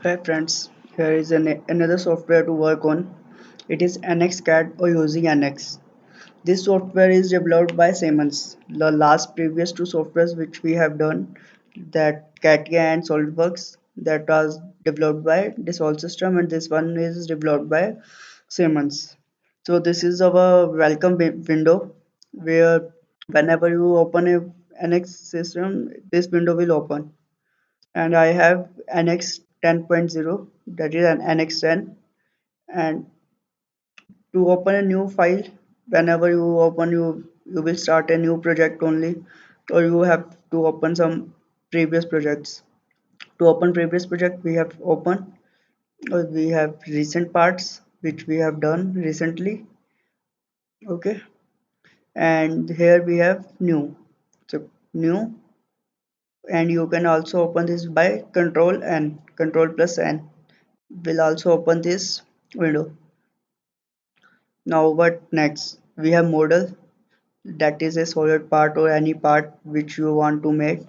Hi friends, here is another software to work on. It is NX CAD or using NX. This software is developed by Siemens. The last previous two softwares which we have done, that CATIA and SolidWorks, that was developed by Dassault System, and this one is developed by Siemens. So this is our welcome window where whenever you open a NX system, this window will open, and I have NX 10.0, that is an NX 10. And to open a new file, whenever you open, you will start a new project only, or you have to open some previous projects. To open previous project, we have open, or we have recent parts which we have done recently. Okay, and here we have new. So new, and you can also open this by control plus N will also open this window. Now what next? We have model, that is a solid part or any part which you want to make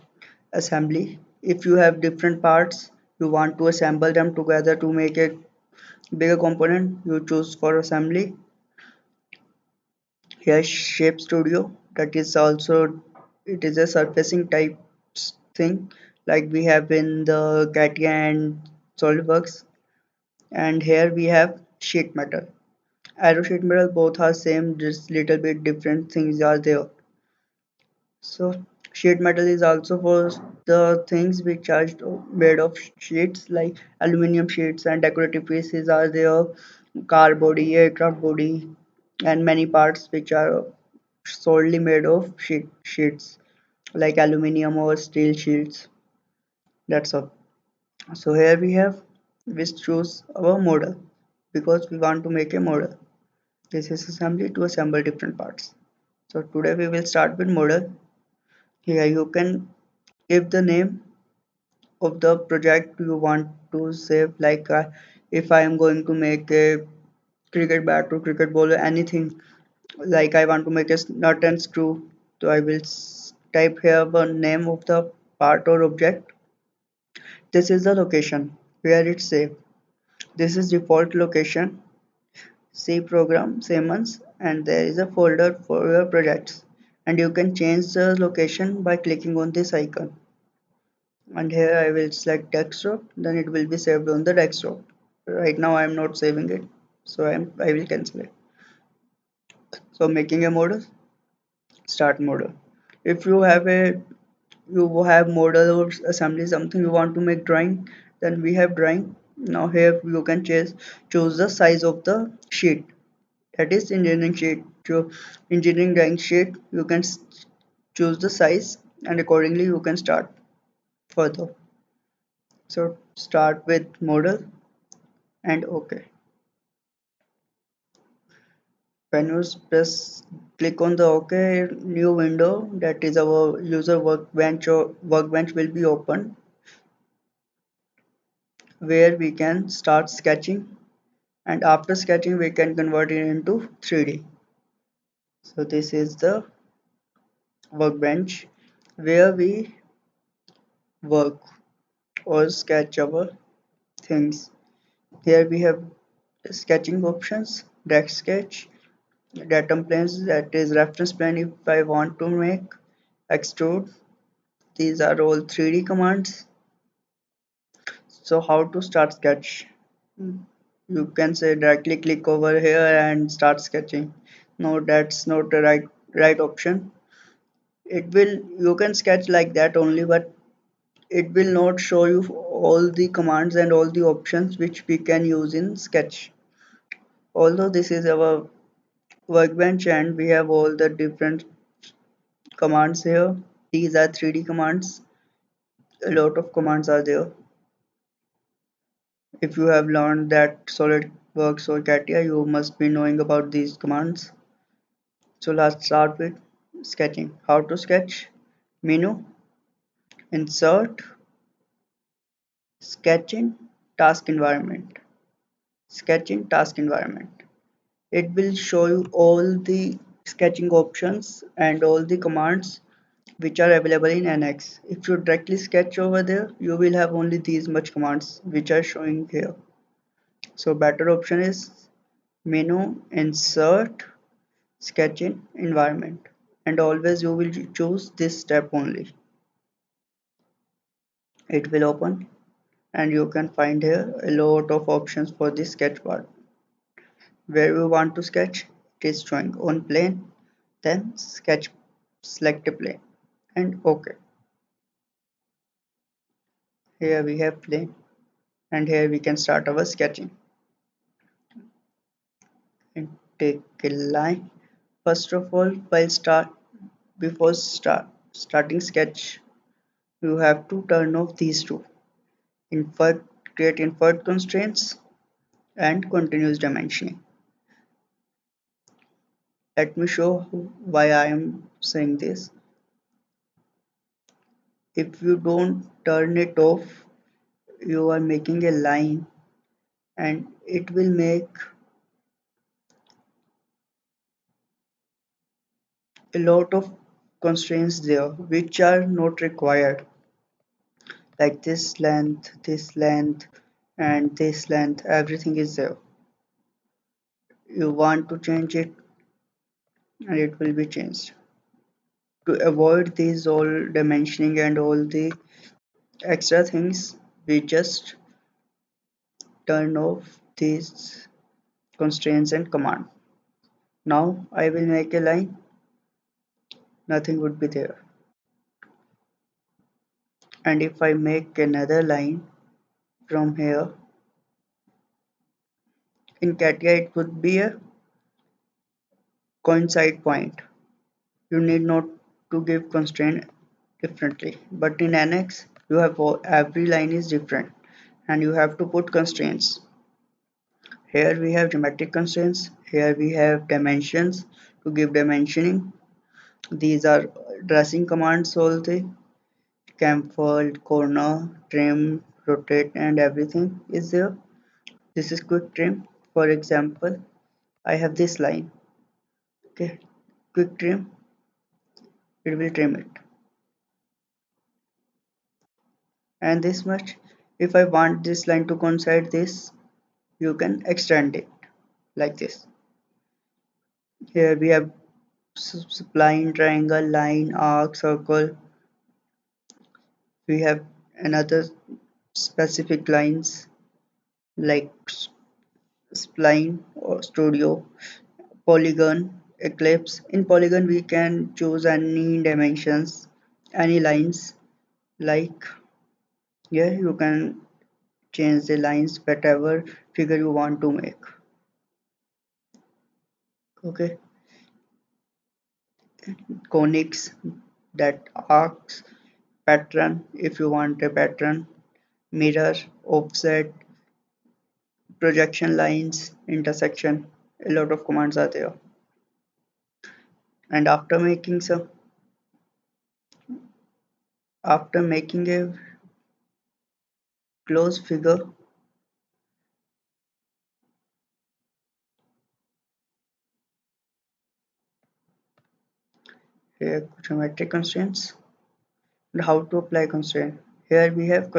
assembly. If you have different parts, you want to assemble them together to make a bigger component, you choose for assembly. Here shape studio, that is also, it is a surfacing type thing like we have in the CATIA and SolidWorks. And here we have sheet metal. Arrow sheet metal, both are same, just little bit different things are there. So sheet metal is also for the things which are made of sheets, like aluminum sheets, and decorative pieces are there, car body, aircraft body, and many parts which are solely made of sheets like aluminum or steel sheets. That's all. So here we choose our model because we want to make a model. This is assembly to assemble different parts. So today we will start with model. Here you can give the name of the project you want to save, like if I am going to make a cricket bat or cricket ball or anything, like I want to make a nut and screw, so I will type here the name of the part or object. This is the location where it's saved. This is default location. C program Siemens, and there is a folder for your projects, and you can change the location by clicking on this icon. And here I will select desktop, then it will be saved on the desktop. Right now I am not saving it, so I will cancel it. So making a model, start model. If you have model or assembly something you want to make drawing, then we have drawing. Now here you can choose the size of the sheet, that is engineering sheet. So engineering drawing sheet, you can choose the size, and accordingly you can start further. So start with model and OK. When you press click on the OK, new window, that is our user workbench, or workbench will be open, where we can start sketching, and after sketching we can convert it into 3D. So this is the workbench where we work or sketch our things. Here we have sketching options, deck sketch, datum planes, that is reference plane if I want to make, extrude. These are all 3D commands. So how to start sketch? You can say directly click over here and start sketching. No, that's not the right option. It will, you can sketch like that only, but it will not show you all the commands and all the options which we can use in sketch. Although this is our workbench and we have all the different commands here, these are 3D commands. A lot of commands are there. If you have learned that SolidWorks or CATIA, you must be knowing about these commands. So let's start with sketching. How to sketch? Menu, insert, sketching, task environment. Sketching task environment. It will show you all the sketching options and all the commands which are available in NX. If you directly sketch over there, you will have only these much commands which are showing here. So better option is menu, insert, sketch in environment, and always you will choose this step only. It will open and you can find here a lot of options for the sketch part. Where we want to sketch, it is showing on plane, then sketch, select a plane and OK. Here we have plane and here we can start our sketching and take a line. First of all, before starting sketch, you have to turn off these two. Invert, create invert constraints and continuous dimensioning. Let me show why I am saying this. If you don't turn it off, you are making a line and it will make a lot of constraints there which are not required, like this length and this length, everything is there. You want to change it and it will be changed. To avoid these all dimensioning and all the extra things, we just turn off these constraints and command. Now I will make a line, nothing would be there. And if I make another line from here, in CATIA it would be a coincide point. You need not to give constraint differently. But in NX, you have every line is different and you have to put constraints. Here we have geometric constraints. Here we have dimensions to give dimensioning. These are dressing commands also. Chamfer, corner, trim, rotate and everything is there. This is quick trim. For example, I have this line. Okay, quick trim, it will trim it. And this much, if I want this line to coincide this, you can extend it like this. Here we have spline, triangle, line, arc, circle. We have another specific lines like spline or studio, polygon, ellipse. In polygon we can choose any dimensions, any lines, like here you can change the lines whatever figure you want to make. Okay, conics, that arcs, pattern if you want a pattern, mirror, offset, projection lines, intersection, a lot of commands are there. And after making a close figure, here geometric constraints and how to apply constraint. Here we have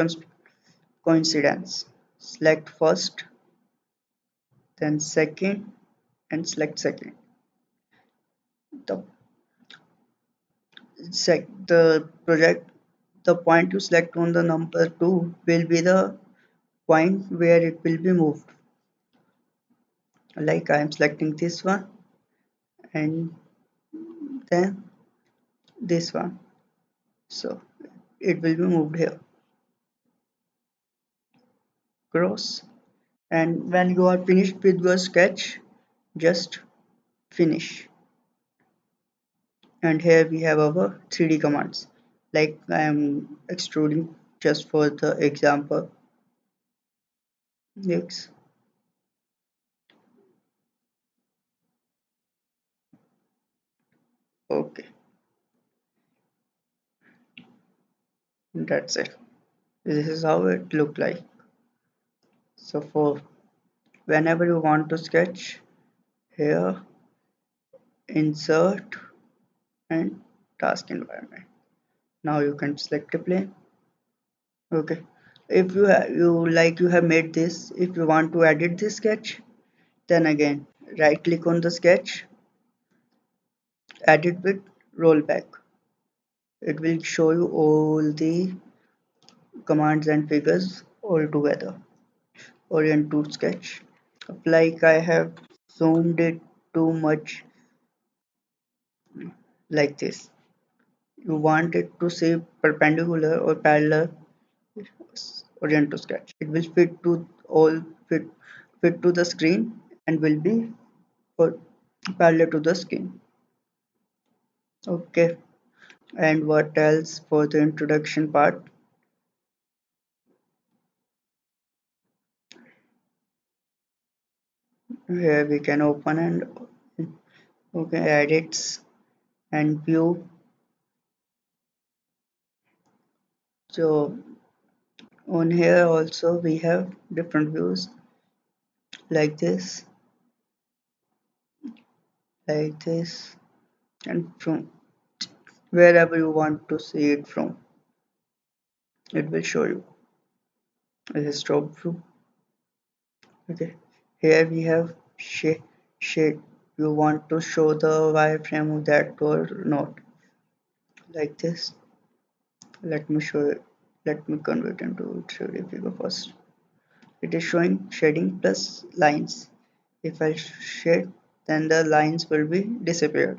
coincidence. Select first, then second, and select second. The the project, the point you select on the number 2 will be the point where it will be moved. Like I am selecting this one and then this one, so it will be moved here, cross. And when you are finished with your sketch, just finish. And here we have our 3D commands, like I am extruding just for the example. Next, okay, that's it. This is how it look like. So for whenever you want to sketch, here insert and task environment. Now you can select a plane. Okay. If you have made this, if you want to edit this sketch, then again right click on the sketch, edit with rollback. It will show you all the commands and figures all together. Orient to sketch. Like I have zoomed it too much like this. You want it to say perpendicular or parallel, orient to sketch. It will fit fit to the screen and will be for parallel to the screen. Okay. And what else for the introduction part? Here we can open and okay edits and view. So on here also we have different views like this, like this, and from wherever you want to see it from, it will show you. This is top view. Okay. Here we have shade. You want to show the wireframe of that or not, like this. Let me show it. Let me convert into 3D figure first. It is showing shading plus lines. If I shade, then the lines will be disappeared.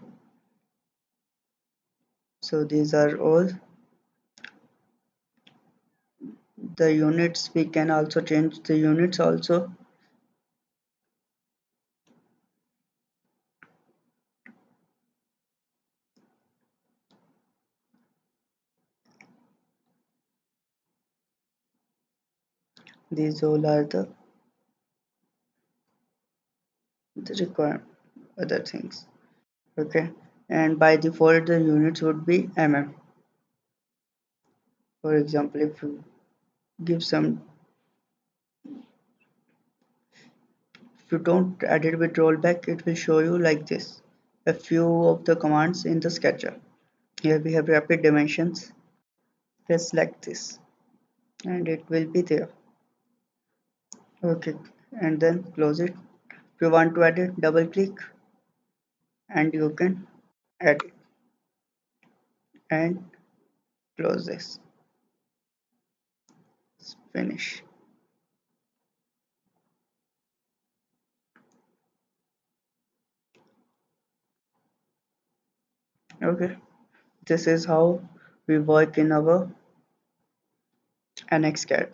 So these are all the units. We can also change the units also. These all are the required other things. Okay. And by default the units would be mm. For example, if you give some, if you don't edit with rollback, it will show you like this a few of the commands in the sketcher. Here we have rapid dimensions. Let's select this and it will be there. Okay, and then close it. If you want to edit, double click and you can edit and close this. Finish. Okay, this is how we work in our NX CAD.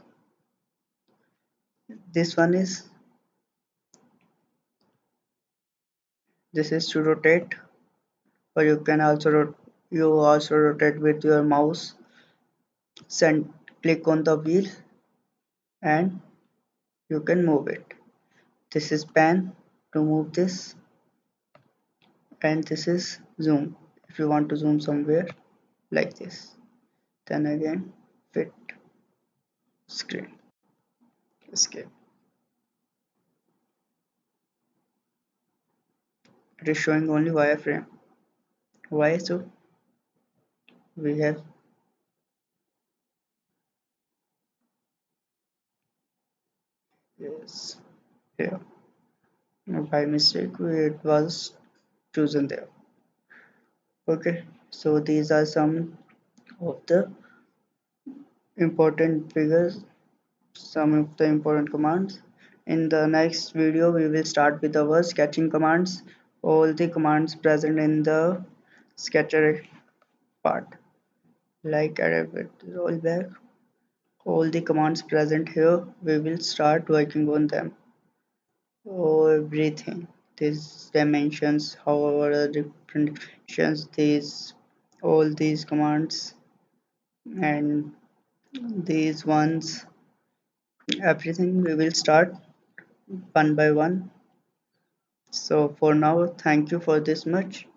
This one is, this is to rotate, or you can also you also rotate with your mouse. Send, click on the wheel and you can move it. This is pan to move this, and this is zoom if you want to zoom somewhere like this. Then again fit screen, escape. It is showing only wireframe. Why so? We have, yes, here by mistake it was chosen there. Okay, so these are some of the important figures, some of the important commands. In the next video we will start with our sketching commands, all the commands present in the sketcher part, like edit, rollback, all the commands present here. We will start working on them. Oh, everything. These dimensions, however, different dimensions, these all these commands and these ones, everything we will start one by one. So for now, thank you for this much.